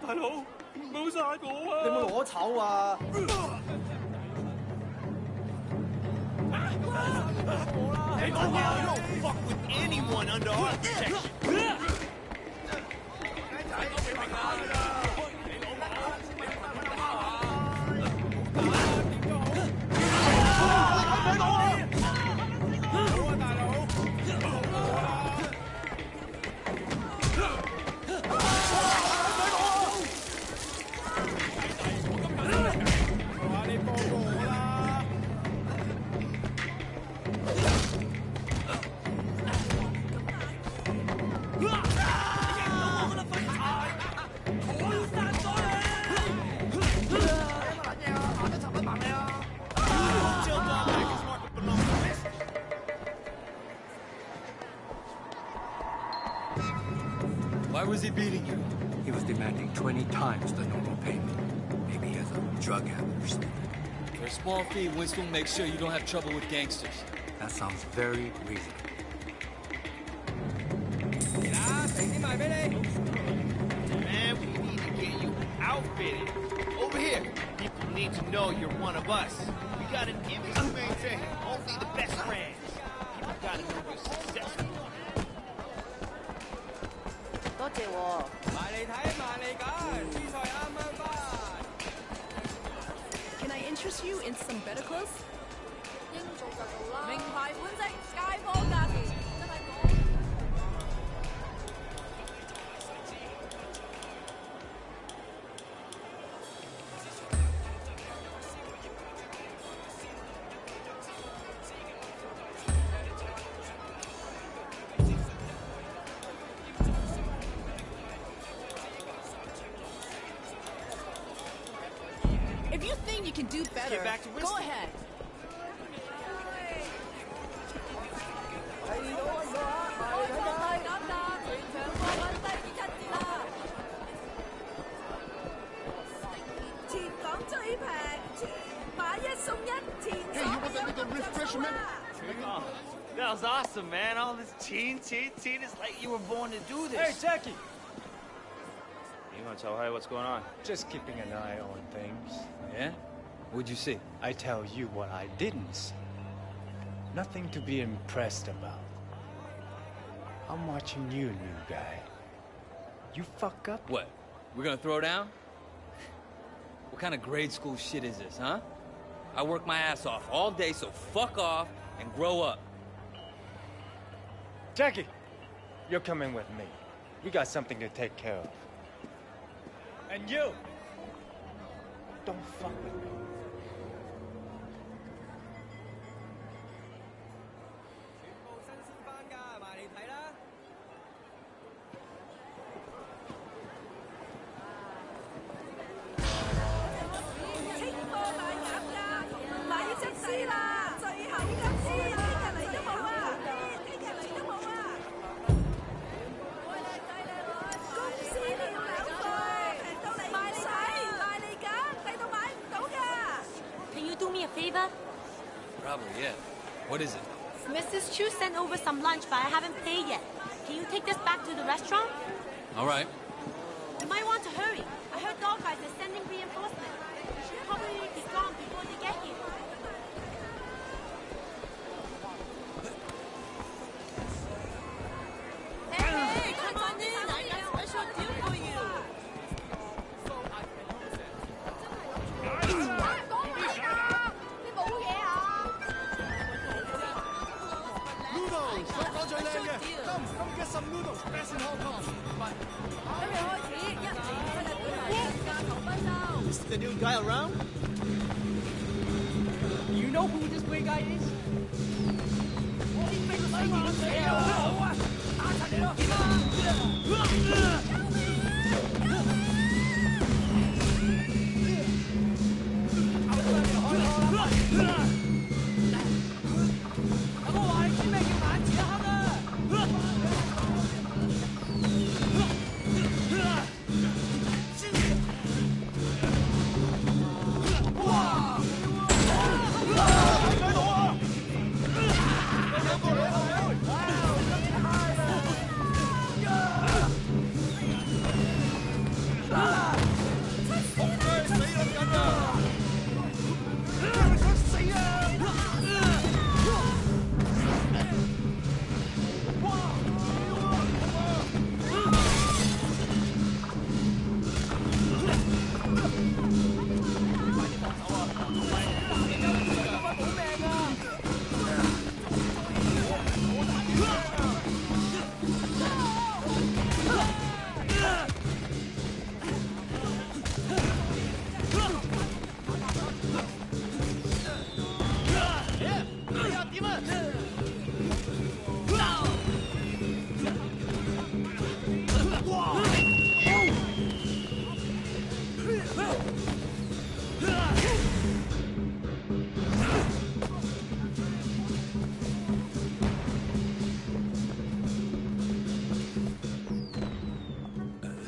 大佬，唔好殺我啊！你冇攞籌啊！你講嘢 You don't fuck with anyone under our protection. ？Why was he beating you? He was demanding 20 times the normal payment. Maybe he has a drug habit or something. For a small fee, Winston will make sure you don't have trouble with gangsters. That sounds very reasonable. Man, we need to get you outfitted. Over here. People need to know you're one of us. We got an image to maintain. Only the best brands. People gotta know you're successful. 多謝喎。埋嚟睇，埋嚟揀，豬菜啱啱翻。Can I interest you in some better clothes? 應做就做啦。名牌款式，街坊價錢，真係講。If you think you can do better, go ahead. 全港最平，買一送一，前所未有咁就啦！ That was awesome, man. All this teen. It's like you were born to do this. Hey, Jackie. You want to tell Harry what's going on? Just keeping an eye on things. Yeah? What'd you see? I tell you what I didn't see. Nothing to be impressed about. I'm watching you, new guy. You fuck up? What? We're gonna throw down? What kind of grade school shit is this, huh? I work my ass off all day, so fuck off and grow up. Jackie, you're coming with me. We got something to take care of. And you, don't fuck with me. ？Me a favor? Probably, yeah. What is it? Mrs. Chu sent over some lunch, but I haven't paid yet. Can you take this back to the restaurant? All right. You might want to hurry. I heard dog guys are sending reinforcements. We should probably be gone before they get here. Hey, come on in. I got a special deal for you. Get some noodles, best in Hong Kong. Is the new guy around? You know who this great guy is?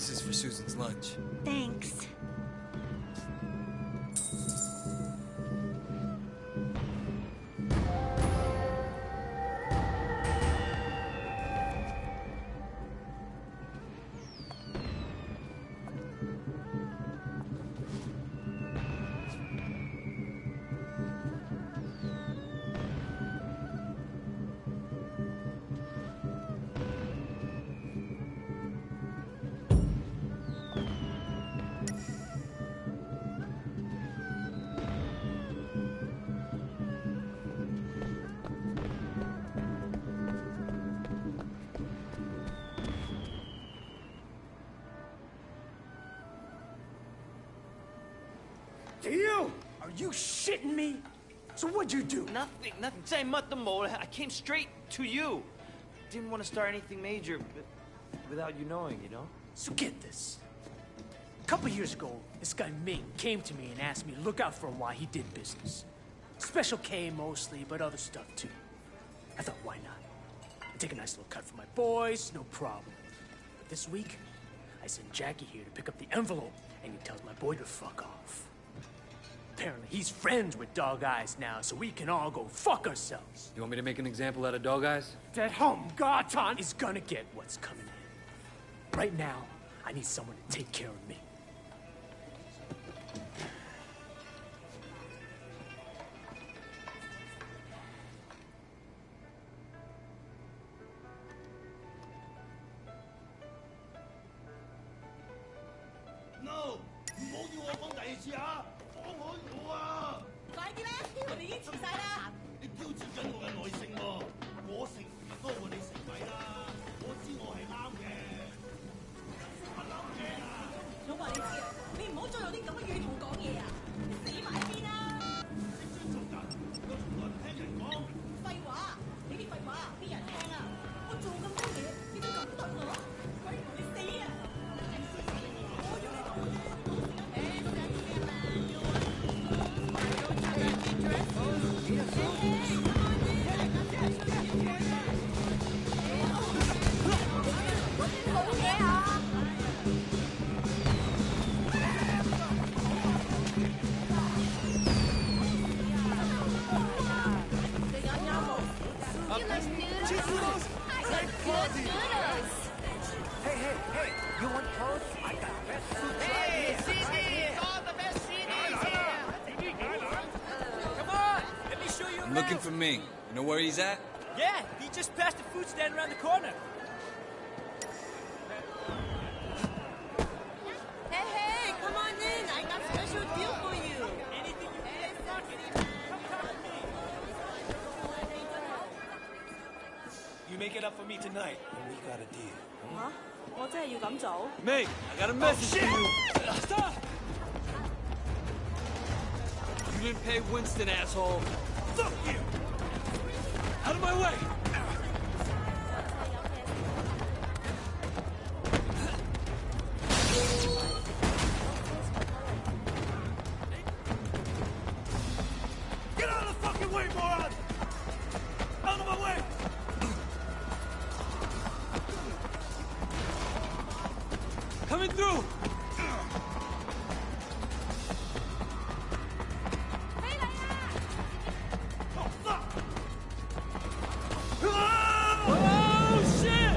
This is for Susan's lunch. Thanks. You? Are you shitting me? So what'd you do? Nothing. Say I came straight to you. Didn't want to start anything major, but without you knowing, you know? So get this. A couple years ago, this guy Ming came to me and asked me to look out for him while he did business. Special K mostly, but other stuff too. I thought, why not? I take a nice little cut for my boys, no problem. But this week, I sent Jackie here to pick up the envelope, and he tells my boy to fuck off. Apparently, he's friends with Dog Eyes now, so we can all go fuck ourselves. You want me to make an example out of Dog Eyes? That Garton is gonna get what's coming in. Right now, I need someone to take care of me. No! 唔好要我講第二次啊！放開我啊！快啲啦，我哋已經遲晒啦。你挑戰緊我嘅耐性喎！我食唔多過你食米啦！我知我係啱嘅。我諗嘅啊！我話你知啊，你唔好再用啲咁嘅語同我講嘢啊！你死埋一邊啦！識尊重人，我從來唔聽人講。廢話，你啲廢話邊人聽啊？我做咁多嘢，你都咁對我，鬼同你死啊！我要你同我I'm looking for Ming. You know where he's at? Yeah, he just passed the food stand around the corner. Hey, come on in. I got a special deal for you. Anything you need, You make it up for me tonight. We got a deal. 嚇？我真係要咁做？ Ming, I got a message for you. Stop! You didn't pay Winston, asshole. Fuck you! Out of my way! Get out of the fucking way, moron! Out of my way! Coming through! Oh, fuck! Oh, shit!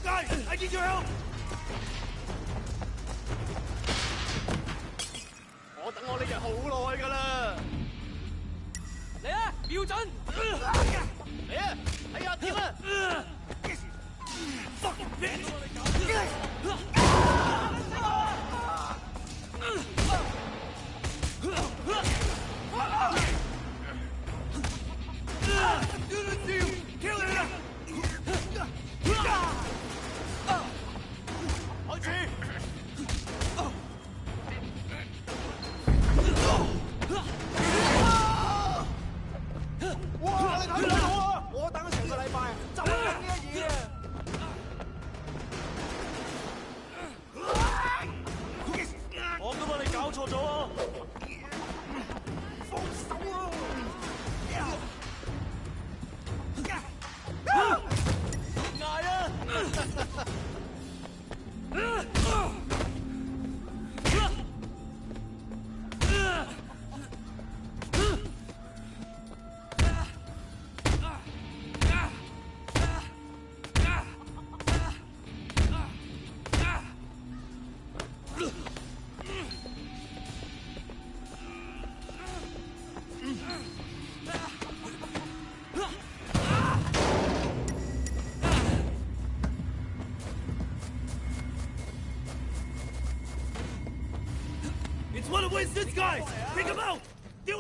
Guys, I need your help! 我等我呢日好耐㗎啦！嚟啊，瞄準！嚟啊，睇下點啊！Fucking bitch！Kill him! 開始！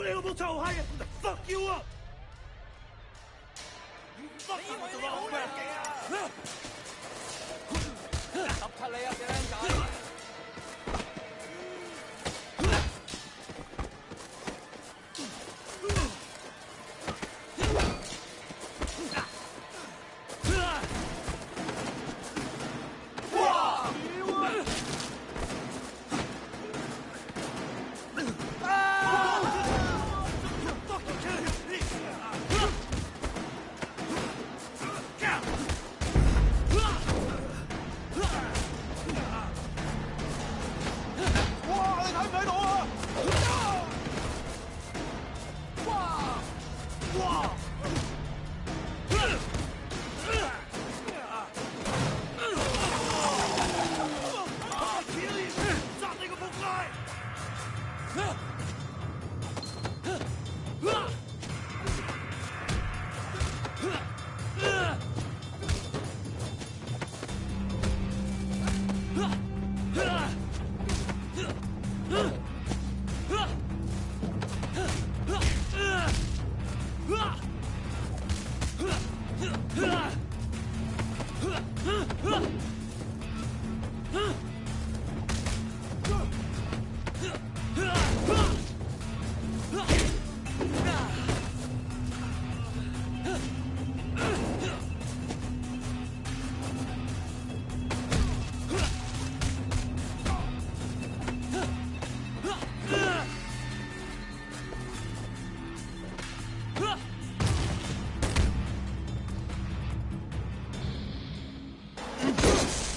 你老母臭閪啊 ！Fuck you up！ You fucking with the wrong man！ 揼柒你啊，死僆仔！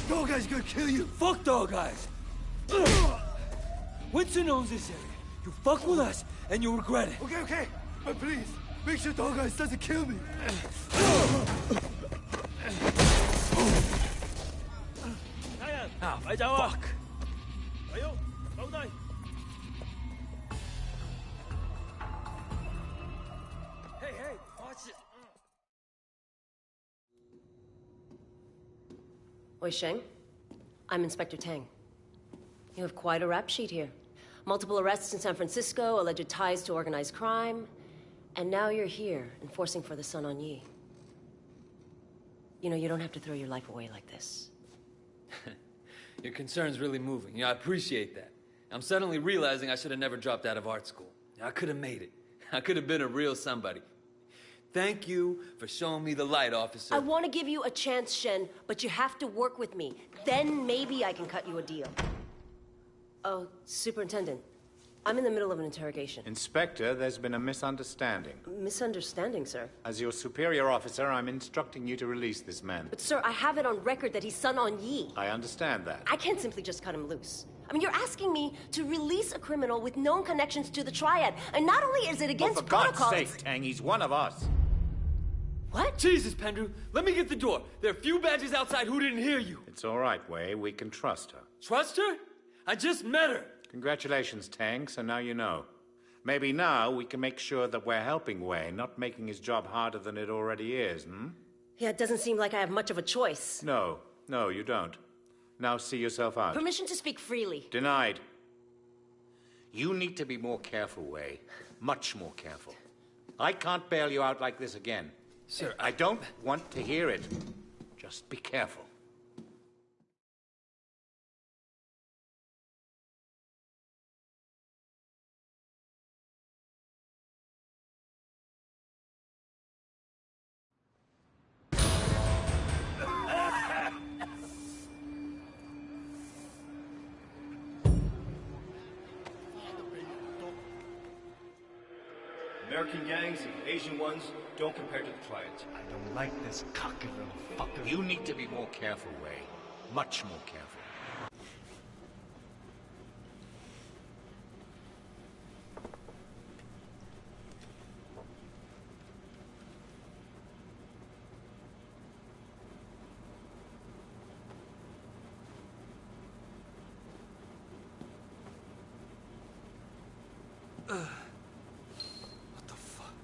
Dog guy's gonna kill you! Fuck dog eyes! Winston owns this area. You fuck with us, and you'll regret it. Okay, okay, but please, make sure Dog Eyes doesn't kill me. Ah, 快走啊！ 係咯，留低。 Hey, hey, watch it. Wei Sheng, I'm Inspector Tang. You have quite a rap sheet here. Multiple arrests in San Francisco, alleged ties to organized crime, and now you're here, enforcing for the Sun On Yi. You know, you don't have to throw your life away like this. Your concern's really moving. I appreciate that. I'm suddenly realizing I should have never dropped out of art school. I could have made it. I could have been a real somebody. Thank you for showing me the light, officer. I want to give you a chance, Shen, but you have to work with me. Then maybe I can cut you a deal. Oh, Superintendent, I'm in the middle of an interrogation. Inspector, there's been a misunderstanding. Misunderstanding, sir. As your superior officer, I'm instructing you to release this man. But, sir, I have it on record that he's Sun On Yi. I understand that. I can't simply just cut him loose. I mean, you're asking me to release a criminal with known connections to the Triad, and not only is it against for protocol... God's sake, Tang, he's one of us. What? Jesus, Pendrew, let me get the door. There are few badges outside who didn't hear you. It's all right, Wei. We can trust her. Trust her? I just met her. Congratulations, Tang, so now you know. Maybe now we can make sure that we're helping Wei, not making his job harder than it already is, hmm? Yeah, it doesn't seem like I have much of a choice. No, you don't. Now see yourself out. Permission to speak freely. Denied. You need to be more careful, Wei. Much more careful. I can't bail you out like this again. Sir, I don't want to hear it. Just be careful. American gangs and Asian ones don't compare to the Triads. I don't like this cocky little fucker. You need to be more careful, Wei. Much more careful. What the fuck?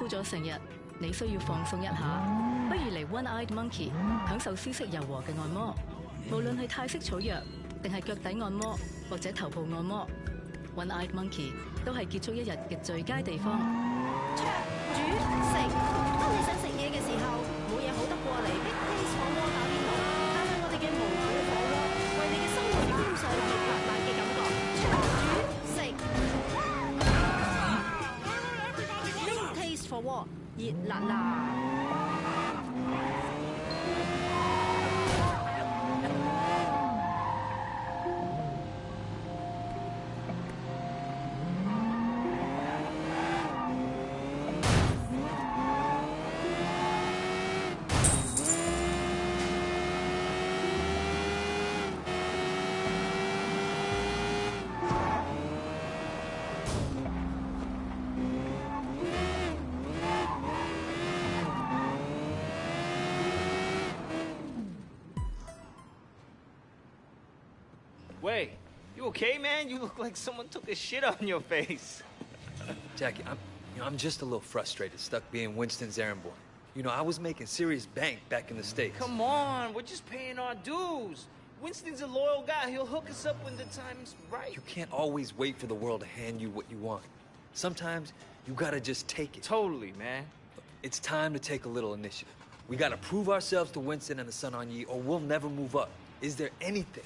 苦咗成日，你需要放鬆一下，不如嚟 One-Eyed Monkey 享受絲色柔和嘅按摩。無論係泰式草藥，定係腳底按摩或者頭部按摩 ，One-Eyed Monkey 都係結束一日嘅最佳地方。煮食，當你想食嘢嘅時候，冇嘢好得過嚟 Big Taste 火鍋打邊爐，帶去我哋嘅無腦火鍋，為你嘅生活添上熱辣辣嘅感覺。煮食，Big Taste 火鍋，熱辣辣。Wait, you okay, man? You look like someone took a shit on your face. Jackie, I'm just a little frustrated, stuck being Winston's errand boy. You know, I was making serious bank back in the States. Come on, we're just paying our dues. Winston's a loyal guy. He'll hook us up when the time's right. You can't always wait for the world to hand you what you want. Sometimes you gotta just take it. Totally, man. It's time to take a little initiative. We gotta prove ourselves to Winston and the Sun On Yee, or we'll never move up. Is there anything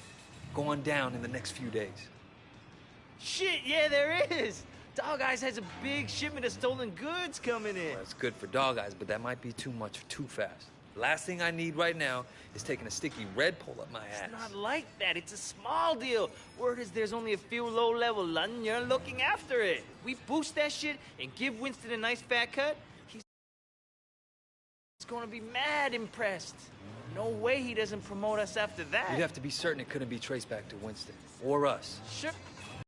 going down in the next few days? Shit, yeah, there is. Dog Eyes has a big shipment of stolen goods coming in. Well, that's good for Dog Eyes, but that might be too much too fast. Last thing I need right now is taking a sticky red pull up my ass. It's not like that. It's a small deal. Word is there's only a few low-level London. You're looking after it. We boost that shit and give Winston a nice fat cut. He's gonna be mad impressed. No way he doesn't promote us after that. You'd have to be certain it couldn't be traced back to Winston. Or us. Sure.